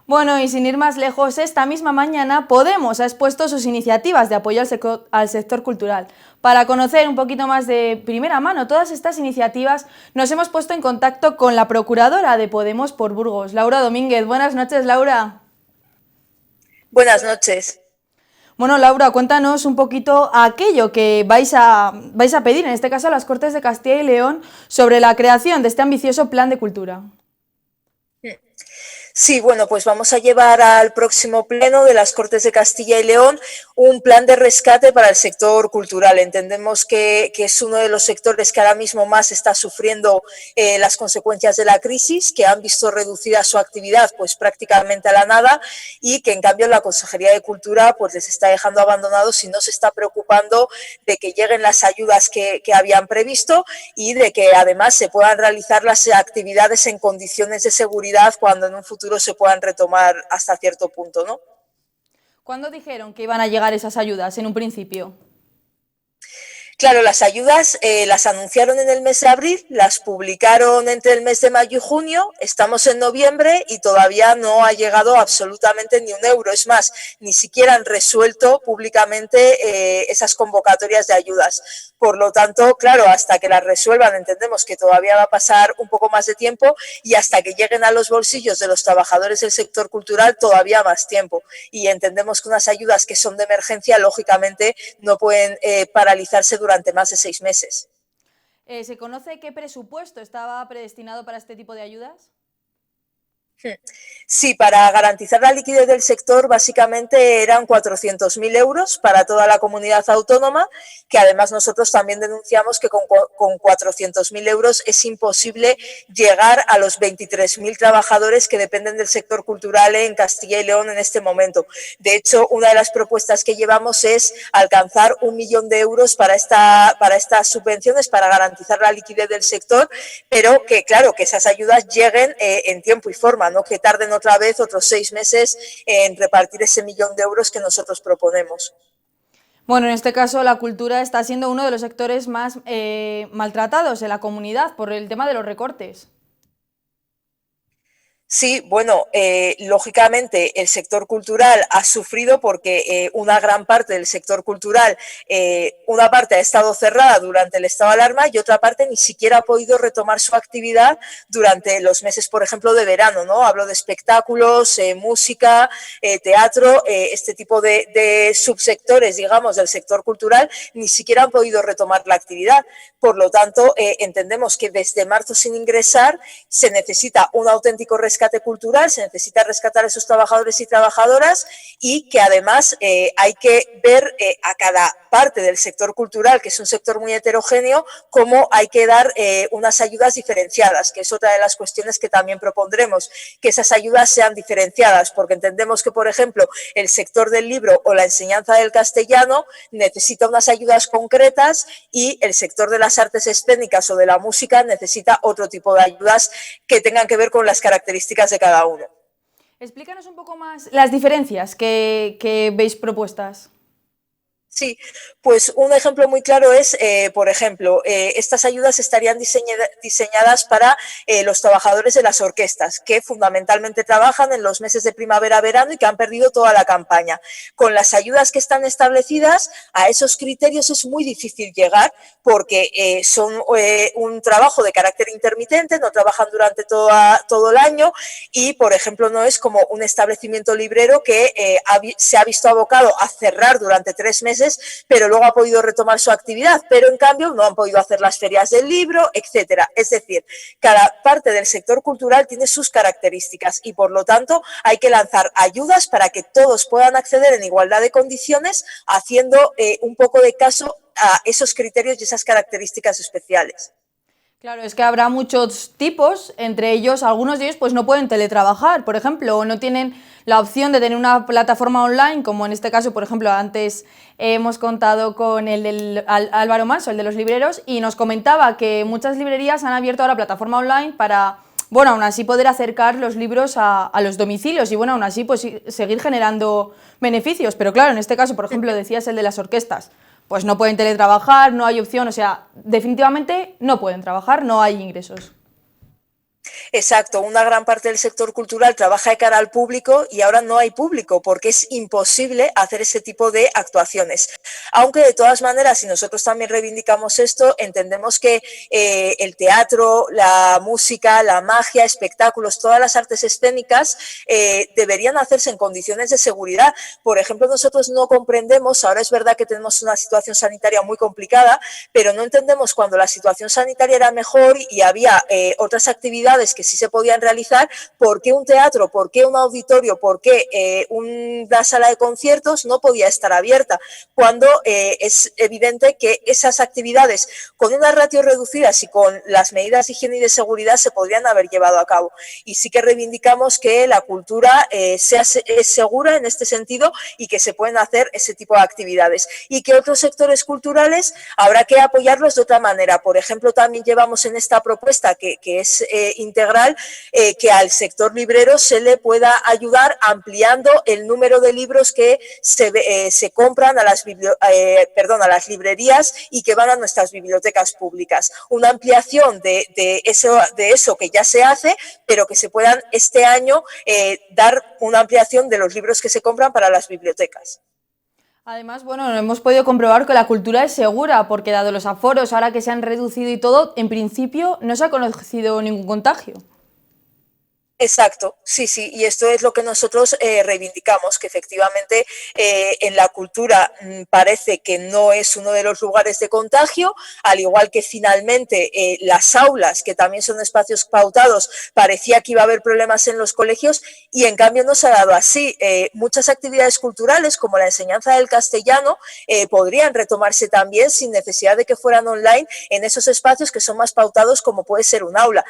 Bueno, y sin ir más lejos, esta misma mañana Podemos ha expuesto sus iniciativas de apoyo al sector cultural. Para conocer un poquito más de primera mano todas estas iniciativas, nos hemos puesto en contacto con la procuradora de Podemos por Burgos, Laura Domínguez. Buenas noches, Laura. Buenas noches. Bueno, Laura, cuéntanos un poquito aquello que vais a pedir, en este caso a las Cortes de Castilla y León, sobre la creación de este ambicioso plan de cultura. Sí, bueno, pues vamos a llevar al próximo pleno de las Cortes de Castilla y León un plan de rescate para el sector cultural. Entendemos que es uno de los sectores que ahora mismo más está sufriendo las consecuencias de la crisis, que han visto reducida su actividad pues prácticamente a la nada y que en cambio la Consejería de Cultura pues les está dejando abandonados y no se está preocupando de que lleguen las ayudas que habían previsto y de que además se puedan realizar las actividades en condiciones de seguridad cuando en un futuro se puedan retomar hasta cierto punto, ¿no? ¿Cuándo dijeron que iban a llegar esas ayudas en un principio? Claro, las ayudas las anunciaron en el mes de abril, las publicaron entre el mes de mayo y junio, estamos en noviembre y todavía no ha llegado absolutamente ni un euro. Es más, ni siquiera han resuelto públicamente esas convocatorias de ayudas. Por lo tanto, claro, hasta que las resuelvan entendemos que todavía va a pasar un poco más de tiempo y hasta que lleguen a los bolsillos de los trabajadores del sector cultural todavía más tiempo. Y entendemos que unas ayudas que son de emergencia, lógicamente, no pueden paralizarse durante más de 6 meses. ¿Se conoce qué presupuesto estaba predestinado para este tipo de ayudas? Sí, para garantizar la liquidez del sector básicamente eran 400.000 euros para toda la comunidad autónoma, que además nosotros también denunciamos que con 400.000 euros es imposible llegar a los 23.000 trabajadores que dependen del sector cultural en Castilla y León en este momento. De hecho, una de las propuestas que llevamos es alcanzar 1.000.000 de euros para estas subvenciones, para garantizar la liquidez del sector, pero que claro, que esas ayudas lleguen en tiempo y forma, no que tarden otra vez otros 6 meses en repartir ese 1.000.000 de euros que nosotros proponemos. Bueno, en este caso la cultura está siendo uno de los sectores más maltratados en la comunidad por el tema de los recortes. Sí, bueno, lógicamente el sector cultural ha sufrido porque una gran parte del sector cultural, una parte ha estado cerrada durante el estado de alarma y otra parte ni siquiera ha podido retomar su actividad durante los meses, por ejemplo, de verano, ¿no? Hablo de espectáculos, música, teatro, este tipo de subsectores, digamos, del sector cultural, ni siquiera han podido retomar la actividad. Por lo tanto, entendemos que desde marzo sin ingresar se necesita un auténtico rescate cultural, se necesita rescatar a esos trabajadores y trabajadoras y que además hay que ver a cada parte del sector cultural, que es un sector muy heterogéneo, cómo hay que dar unas ayudas diferenciadas, que es otra de las cuestiones que también propondremos, que esas ayudas sean diferenciadas, porque entendemos que, por ejemplo, el sector del libro o la enseñanza del castellano necesita unas ayudas concretas y el sector de las artes escénicas o de la música necesita otro tipo de ayudas que tengan que ver con las características de cada uno. Explícanos un poco más las diferencias que veis propuestas. Sí, pues un ejemplo muy claro es, por ejemplo, estas ayudas estarían diseñadas para los trabajadores de las orquestas, que fundamentalmente trabajan en los meses de primavera-verano y que han perdido toda la campaña. Con las ayudas que están establecidas, a esos criterios es muy difícil llegar porque son un trabajo de carácter intermitente, no trabajan durante todo el año y, por ejemplo, no es como un establecimiento librero que se ha visto abocado a cerrar durante 3 meses, pero luego ha podido retomar su actividad, pero en cambio no han podido hacer las ferias del libro, etcétera. Es decir, cada parte del sector cultural tiene sus características y por lo tanto hay que lanzar ayudas para que todos puedan acceder en igualdad de condiciones, haciendo un poco de caso a esos criterios y esas características especiales. Claro, es que habrá muchos tipos, entre ellos, algunos de ellos pues no pueden teletrabajar, por ejemplo, o no tienen la opción de tener una plataforma online, como en este caso, por ejemplo, antes hemos contado con el del Álvaro Manso, el de los libreros, y nos comentaba que muchas librerías han abierto ahora plataforma online para, bueno, aún así poder acercar los libros a los domicilios y, bueno, aún así pues seguir generando beneficios. Pero claro, en este caso, por ejemplo, decías el de las orquestas, pues no pueden teletrabajar, no hay opción, o sea, definitivamente no pueden trabajar, no hay ingresos. Exacto, una gran parte del sector cultural trabaja de cara al público y ahora no hay público porque es imposible hacer ese tipo de actuaciones. Aunque de todas maneras, si nosotros también reivindicamos esto, entendemos que el teatro, la música, la magia, espectáculos, todas las artes escénicas deberían hacerse en condiciones de seguridad. Por ejemplo, nosotros no comprendemos, ahora es verdad que tenemos una situación sanitaria muy complicada, pero no entendemos cuando la situación sanitaria era mejor y había otras actividades que sí se podían realizar, ¿por qué un teatro, por qué un auditorio, por qué una sala de conciertos no podía estar abierta? Cuando es evidente que esas actividades con unas ratios reducidas y con las medidas de higiene y de seguridad se podrían haber llevado a cabo. Y sí que reivindicamos que la cultura es segura en este sentido y que se pueden hacer ese tipo de actividades. Y que otros sectores culturales habrá que apoyarlos de otra manera. Por ejemplo, también llevamos en esta propuesta que es integral, que al sector librero se le pueda ayudar ampliando el número de libros que se compran a las librerías y que van a nuestras bibliotecas públicas. Una ampliación de eso que ya se hace, pero que se puedan este año dar una ampliación de los libros que se compran para las bibliotecas. Además, bueno, hemos podido comprobar que la cultura es segura, porque dado los aforos, ahora que se han reducido y todo, en principio no se ha conocido ningún contagio. Exacto, sí, sí, y esto es lo que nosotros reivindicamos, que efectivamente en la cultura parece que no es uno de los lugares de contagio, al igual que finalmente las aulas, que también son espacios pautados, parecía que iba a haber problemas en los colegios y en cambio no se ha dado así. Muchas actividades culturales, como la enseñanza del castellano, podrían retomarse también sin necesidad de que fueran online en esos espacios que son más pautados, como puede ser un aula.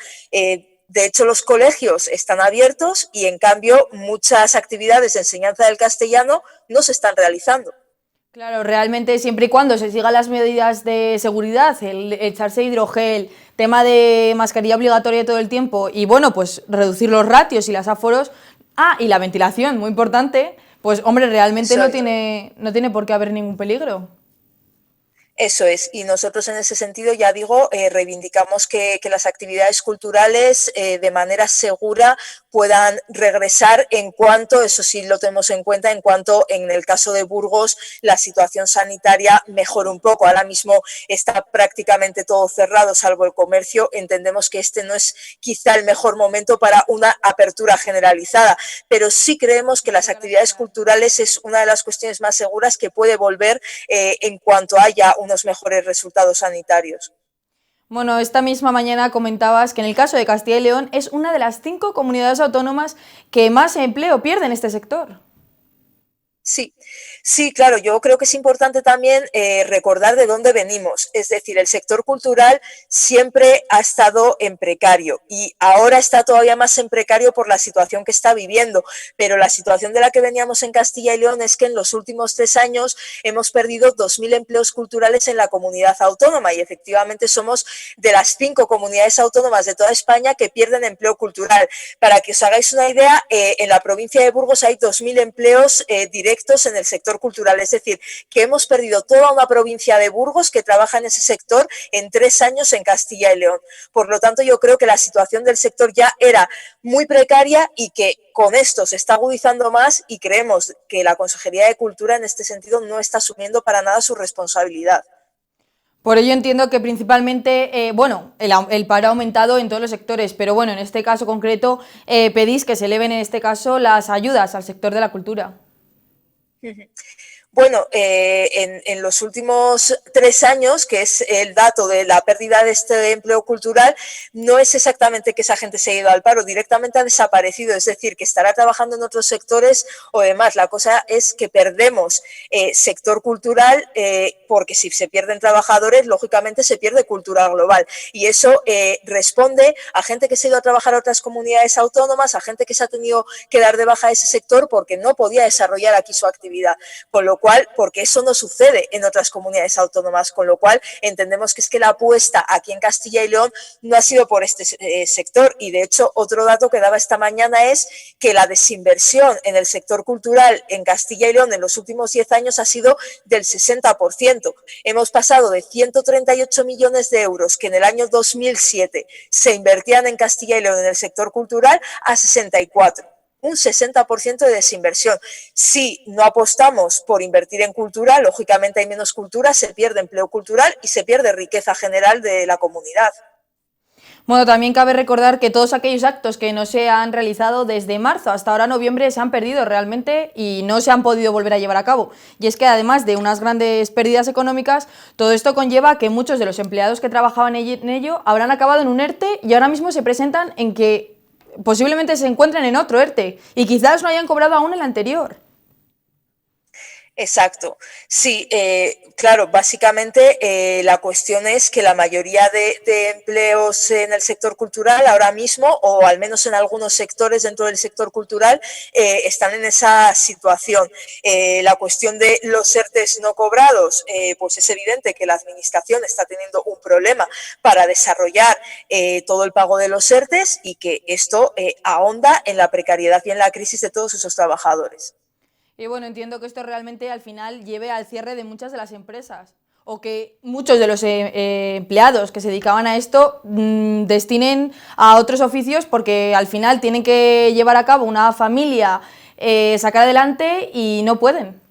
De hecho, los colegios están abiertos y, en cambio, muchas actividades de enseñanza del castellano no se están realizando. Claro, realmente siempre y cuando se sigan las medidas de seguridad, el echarse hidrogel, tema de mascarilla obligatoria todo el tiempo y bueno, pues reducir los ratios y los aforos, y la ventilación, muy importante, pues hombre, realmente no tiene por qué haber ningún peligro. Eso es, y nosotros en ese sentido, ya digo, reivindicamos que las actividades culturales de manera segura puedan regresar en cuanto, eso sí lo tenemos en cuenta, en cuanto en el caso de Burgos la situación sanitaria mejore un poco. Ahora mismo está prácticamente todo cerrado, salvo el comercio. Entendemos que este no es quizá el mejor momento para una apertura generalizada, pero sí creemos que las actividades culturales es una de las cuestiones más seguras que puede volver en cuanto haya unos mejores resultados sanitarios. Bueno, esta misma mañana comentabas que en el caso de Castilla y León es una de las 5 comunidades autónomas que más empleo pierde en este sector. Sí, sí, claro, yo creo que es importante también recordar de dónde venimos. Es decir, el sector cultural siempre ha estado en precario y ahora está todavía más en precario por la situación que está viviendo. Pero la situación de la que veníamos en Castilla y León es que en los últimos 3 años hemos perdido 2.000 empleos culturales en la comunidad autónoma y efectivamente somos de las 5 comunidades autónomas de toda España que pierden empleo cultural. Para que os hagáis una idea, en la provincia de Burgos hay 2.000 empleos directos en el sector cultural, es decir, que hemos perdido toda una provincia de Burgos que trabaja en ese sector en 3 años en Castilla y León. Por lo tanto, yo creo que la situación del sector ya era muy precaria y que con esto se está agudizando más y creemos que la Consejería de Cultura en este sentido no está asumiendo para nada su responsabilidad. Por ello entiendo que principalmente, bueno, el paro ha aumentado en todos los sectores, pero bueno, en este caso concreto pedís que se eleven en este caso las ayudas al sector de la cultura. Bueno, en los últimos 3 años, que es el dato de la pérdida de este empleo cultural, no es exactamente que esa gente se ha ido al paro, directamente ha desaparecido, es decir, que estará trabajando en otros sectores o demás. La cosa es que perdemos sector cultural porque si se pierden trabajadores, lógicamente se pierde cultura global. Y eso responde a gente que se ha ido a trabajar a otras comunidades autónomas, a gente que se ha tenido que dar de baja a ese sector porque no podía desarrollar aquí su actividad. Con lo cual, porque eso no sucede en otras comunidades autónomas, con lo cual entendemos que es que la apuesta aquí en Castilla y León no ha sido por este sector. Y de hecho, otro dato que daba esta mañana es que la desinversión en el sector cultural en Castilla y León en los últimos 10 años ha sido del 60%. Hemos pasado de 138 millones de euros que en el año 2007 se invertían en Castilla y León en el sector cultural a 64. Un 60% de desinversión. Si no apostamos por invertir en cultura, lógicamente hay menos cultura, se pierde empleo cultural y se pierde riqueza general de la comunidad. Bueno, también cabe recordar que todos aquellos actos que no se han realizado desde marzo hasta ahora noviembre se han perdido realmente y no se han podido volver a llevar a cabo. Y es que además de unas grandes pérdidas económicas, todo esto conlleva que muchos de los empleados que trabajaban en ello habrán acabado en un ERTE y ahora mismo se presentan en que posiblemente se encuentren en otro ERTE y quizás no hayan cobrado aún el anterior. Exacto. Sí, claro, básicamente la cuestión es que la mayoría de empleos en el sector cultural ahora mismo, o al menos en algunos sectores dentro del sector cultural, están en esa situación. La cuestión de los ERTEs no cobrados, pues es evidente que la administración está teniendo un problema para desarrollar todo el pago de los ERTEs y que esto ahonda en la precariedad y en la crisis de todos esos trabajadores. Y bueno, entiendo que esto realmente al final lleve al cierre de muchas de las empresas o que muchos de los empleados que se dedicaban a esto destinen a otros oficios porque al final tienen que llevar a cabo una familia, sacar adelante y no pueden.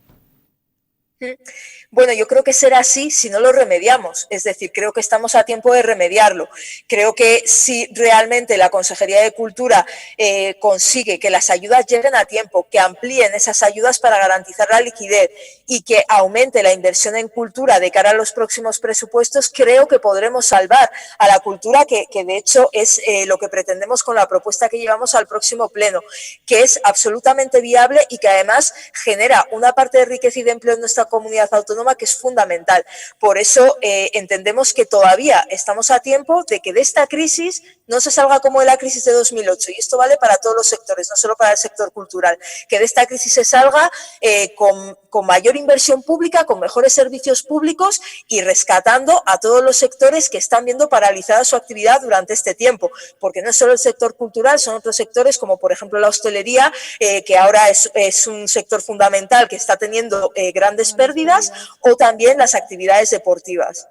Bueno, yo creo que será así si no lo remediamos, es decir, creo que estamos a tiempo de remediarlo. Creo que si realmente la Consejería de Cultura consigue que las ayudas lleguen a tiempo, que amplíen esas ayudas para garantizar la liquidez y que aumente la inversión en cultura de cara a los próximos presupuestos, creo que podremos salvar a la cultura, que de hecho es lo que pretendemos con la propuesta que llevamos al próximo pleno, que es absolutamente viable y que además genera una parte de riqueza y de empleo en nuestra comunidad autónoma que es fundamental. Por eso entendemos que todavía estamos a tiempo de que de esta crisis no se salga como de la crisis de 2008, y esto vale para todos los sectores, no solo para el sector cultural, que de esta crisis se salga con mayor inversión pública, con mejores servicios públicos y rescatando a todos los sectores que están viendo paralizada su actividad durante este tiempo, porque no es solo el sector cultural, son otros sectores como por ejemplo la hostelería, que ahora es un sector fundamental que está teniendo grandes pérdidas, o también las actividades deportivas.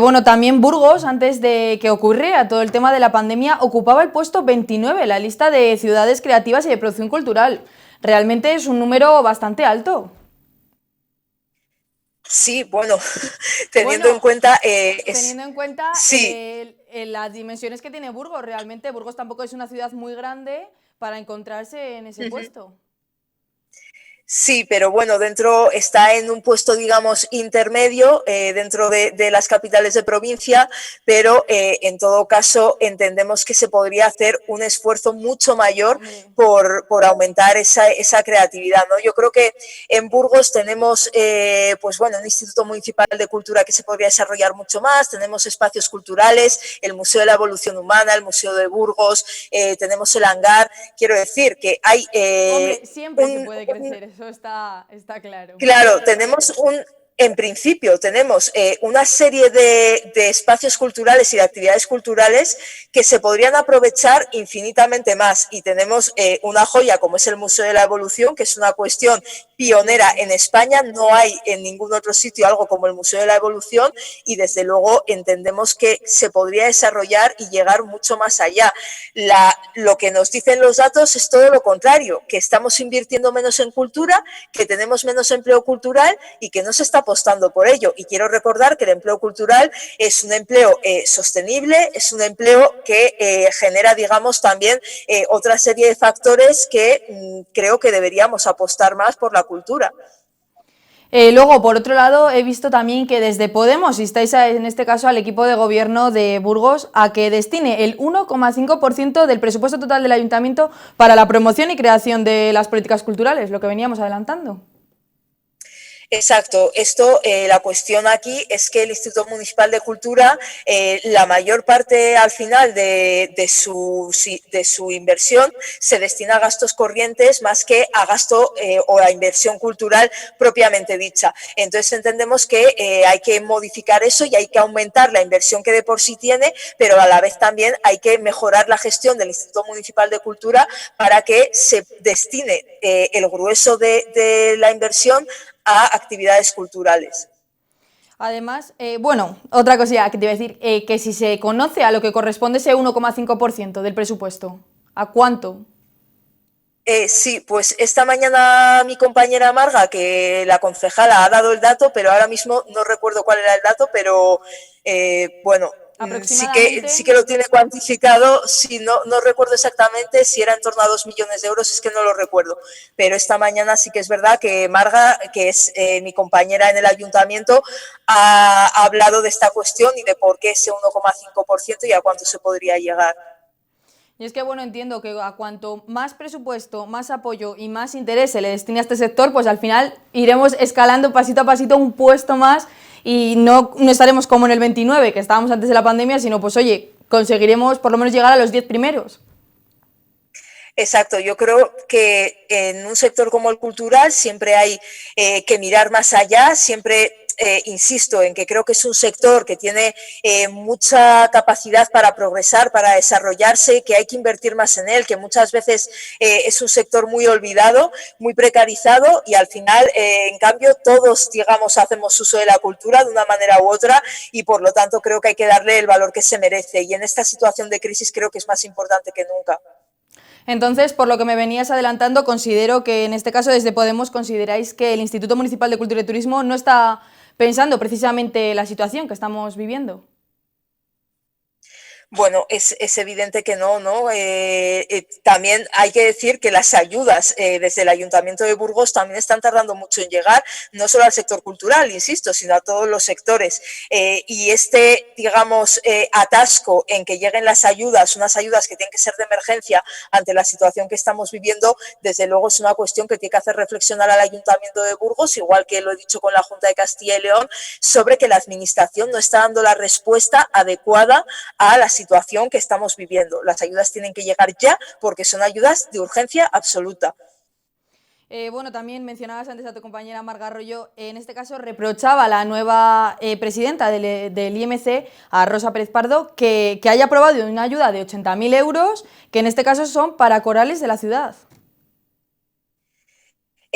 Bueno, también Burgos, antes de que ocurriera todo el tema de la pandemia, ocupaba el puesto 29 en la lista de ciudades creativas y de producción cultural. Realmente es un número bastante alto. Sí, bueno, teniendo en cuenta... teniendo en cuenta sí. Las dimensiones que tiene Burgos, realmente Burgos tampoco es una ciudad muy grande para encontrarse en ese puesto. Sí, pero bueno, está en un puesto, digamos, intermedio dentro de las capitales de provincia, pero en todo caso entendemos que se podría hacer un esfuerzo mucho mayor por aumentar esa creatividad, ¿no? Yo creo que en Burgos tenemos, pues bueno, un Instituto Municipal de Cultura que se podría desarrollar mucho más, tenemos espacios culturales, el Museo de la Evolución Humana, el Museo de Burgos, tenemos el hangar, quiero decir que hay... Hombre, siempre se puede crecer, eso está claro. Claro, en principio tenemos una serie de espacios culturales y de actividades culturales que se podrían aprovechar infinitamente más, y tenemos una joya como es el Museo de la Evolución, que es una cuestión pionera en España, no hay en ningún otro sitio algo como el Museo de la Evolución, y desde luego entendemos que se podría desarrollar y llegar mucho más allá. Lo que nos dicen los datos es todo lo contrario, que estamos invirtiendo menos en cultura, que tenemos menos empleo cultural y que no se está apostando por ello. Y quiero recordar que el empleo cultural es un empleo sostenible, es un empleo que genera, digamos, también otra serie de factores que creo que deberíamos apostar más por la cultura. Luego, por otro lado, he visto también que desde Podemos instáis en este caso al equipo de gobierno de Burgos a que destine el 1,5% del presupuesto total del ayuntamiento para la promoción y creación de las políticas culturales, lo que veníamos adelantando. Exacto, esto, la cuestión aquí es que el Instituto Municipal de Cultura, la mayor parte al final de su inversión se destina a gastos corrientes más que a gasto o a inversión cultural propiamente dicha. Entonces entendemos que hay que modificar eso y hay que aumentar la inversión que de por sí tiene, pero a la vez también hay que mejorar la gestión del Instituto Municipal de Cultura para que se destine el grueso de la inversión a actividades culturales. Además, bueno, otra cosilla que te iba a decir, que si se conoce a lo que corresponde ese 1,5% del presupuesto, ¿a cuánto? Sí, pues esta mañana mi compañera Marga, que la concejala ha dado el dato, pero ahora mismo no recuerdo cuál era el dato, pero bueno, sí Aproximadamente. que lo tiene cuantificado, sí, no recuerdo exactamente si era en torno a 2 millones de euros, es que no lo recuerdo, pero esta mañana sí que es verdad que Marga, que es mi compañera en el ayuntamiento, ha hablado de esta cuestión y de por qué ese 1,5% y a cuánto se podría llegar. Y es que, bueno, entiendo que a cuanto más presupuesto, más apoyo y más interés se le destine a este sector, pues al final iremos escalando pasito a pasito un puesto más y no estaremos como en el 29, que estábamos antes de la pandemia, sino pues oye, conseguiremos por lo menos llegar a los 10 primeros. Exacto, yo creo que en un sector como el cultural siempre hay que mirar más allá, siempre insisto en que creo que es un sector que tiene mucha capacidad para progresar, para desarrollarse, que hay que invertir más en él, que muchas veces es un sector muy olvidado, muy precarizado y al final, en cambio, todos, digamos, hacemos uso de la cultura de una manera u otra y por lo tanto creo que hay que darle el valor que se merece y en esta situación de crisis creo que es más importante que nunca. Entonces, por lo que me venías adelantando, considero que en este caso desde Podemos consideráis que el Instituto Municipal de Cultura y Turismo no está pensando precisamente la situación que estamos viviendo. Bueno, es evidente que no, ¿no? También hay que decir que las ayudas desde el Ayuntamiento de Burgos también están tardando mucho en llegar, no solo al sector cultural, insisto, sino a todos los sectores. Y este, digamos, atasco en que lleguen las ayudas, unas ayudas que tienen que ser de emergencia ante la situación que estamos viviendo, desde luego es una cuestión que tiene que hacer reflexionar al Ayuntamiento de Burgos, igual que lo he dicho con la Junta de Castilla y León, sobre que la Administración no está dando la respuesta adecuada a la situación que estamos viviendo. Las ayudas tienen que llegar ya porque son ayudas de urgencia absoluta. Bueno, también mencionabas antes a tu compañera Marga Arroyo, en este caso reprochaba a la nueva presidenta del IMC, a Rosa Pérez Pardo, que haya aprobado una ayuda de 80.000 euros, que en este caso son para corales de la ciudad.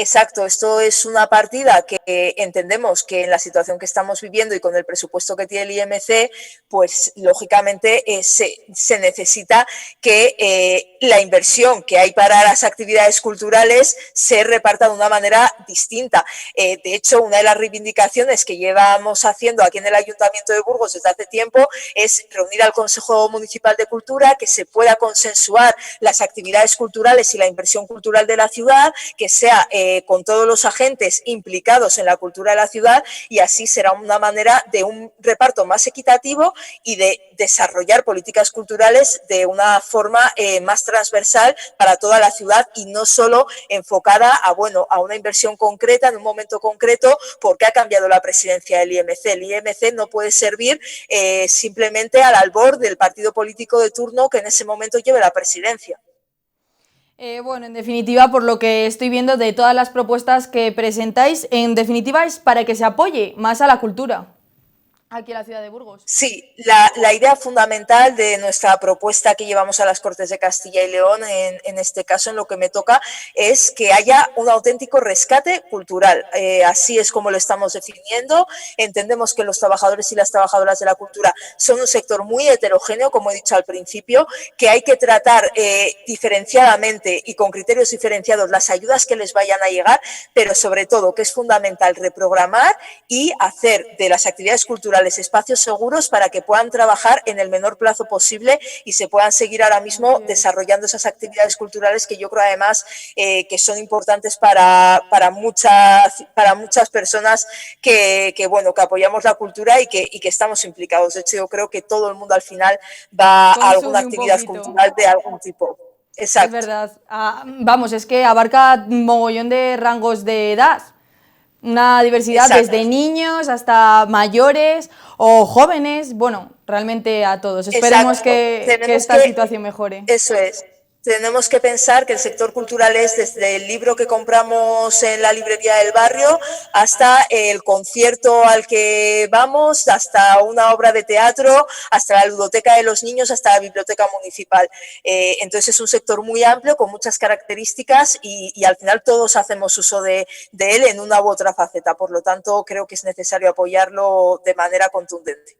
Exacto, esto es una partida que entendemos que en la situación que estamos viviendo y con el presupuesto que tiene el IMC, pues lógicamente se necesita que la inversión que hay para las actividades culturales se reparta de una manera distinta. De hecho, una de las reivindicaciones que llevamos haciendo aquí en el Ayuntamiento de Burgos desde hace tiempo es reunir al Consejo Municipal de Cultura, que se pueda consensuar las actividades culturales y la inversión cultural de la ciudad, que sea con todos los agentes implicados en la cultura de la ciudad y así será una manera de un reparto más equitativo y de desarrollar políticas culturales de una forma más transversal para toda la ciudad y no solo enfocada a, bueno, a una inversión concreta en un momento concreto porque ha cambiado la presidencia del IMC. El IMC no puede servir simplemente al albor del partido político de turno que en ese momento lleve la presidencia. Bueno, en definitiva, por lo que estoy viendo de todas las propuestas que presentáis, en definitiva es para que se apoye más a la cultura aquí en la ciudad de Burgos. Sí, la idea fundamental de nuestra propuesta que llevamos a las Cortes de Castilla y León, en este caso en lo que me toca, es que haya un auténtico rescate cultural. Así es como lo estamos definiendo. Entendemos que los trabajadores y las trabajadoras de la cultura son un sector muy heterogéneo, como he dicho al principio, que hay que tratar diferenciadamente y con criterios diferenciados las ayudas que les vayan a llegar, pero sobre todo que es fundamental reprogramar y hacer de las actividades culturales espacios seguros para que puedan trabajar en el menor plazo posible y se puedan seguir ahora mismo desarrollando esas actividades culturales que yo creo además que son importantes para muchas personas bueno, que apoyamos la cultura y que estamos implicados. De hecho, yo creo que todo el mundo al final va a alguna Consume un actividad poquito. cultural de algún tipo. Es Exacto. verdad. Vamos, es que abarca un mogollón de rangos de edad. Una diversidad Exacto. desde niños hasta mayores o jóvenes, bueno, realmente a todos. Esperemos Exacto. que esta situación mejore. Eso es. Tenemos que pensar que el sector cultural es desde el libro que compramos en la librería del barrio hasta el concierto al que vamos, hasta una obra de teatro, hasta la ludoteca de los niños, hasta la biblioteca municipal. Entonces es un sector muy amplio con muchas características y al final todos hacemos uso de él en una u otra faceta. Por lo tanto, creo que es necesario apoyarlo de manera contundente.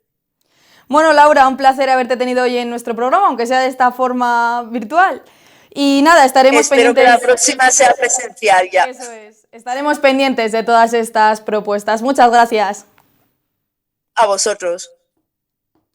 Bueno, Laura, un placer haberte tenido hoy en nuestro programa, aunque sea de esta forma virtual. Y nada, estaremos Espero pendientes. que la próxima sea presencial ya. Eso es. Estaremos pendientes de todas estas propuestas. Muchas gracias. A vosotros.